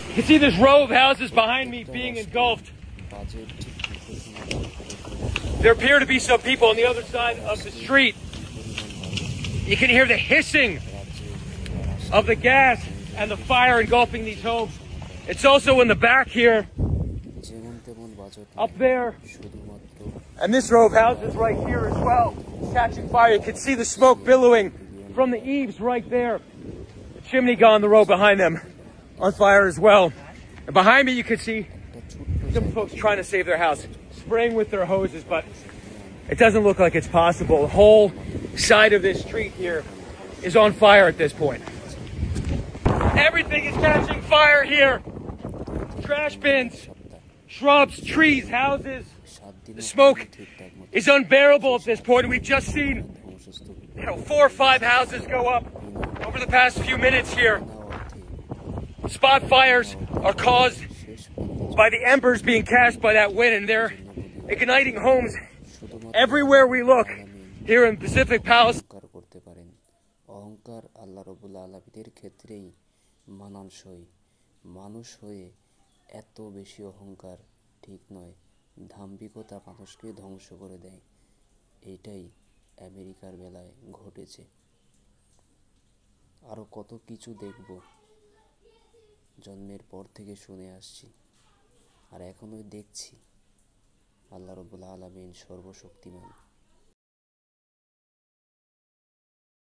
You can see this row of houses behind me being engulfed. There appear to be some people on the other side of the street. You can hear the hissing of the gas and the fire engulfing these homes. It's also in the back here, up there, and this row of houses right here as well, catching fire. You can see the smoke billowing from the eaves right there. The chimney gone, the row behind them on fire as well. And behind me you can see some folks trying to save their house, spraying with their hoses, but it doesn't look like it's possible. The whole side of this street here is on fire at this point. Everything is catching fire here. Trash bins, shrubs, trees, houses. The smoke is unbearable at this point. We've just seen, 4 or 5 houses go up over the past few minutes here. Spot fires are caused by the embers being cast by that wind, and they're igniting homes everywhere we look here in Pacific Palace. অহংকার আল্লাহ রাব্বুল আলামিনের ক্ষেত্রেই মানানসই। মানুষ হয়ে এত বেশি অহংকার ঠিক নয়। দাম্ভিকতা মানুষকে ধ্বংস করে দেয়। এটাই আমেরিকার বেলায় ঘটেছে। আরো কত কিছু দেখব, জন্মের পর থেকে শুনে আসছি, আর এখনোই দেখছি। আল্লাহ রাব্বুল আলামিন সর্বশক্তিমান।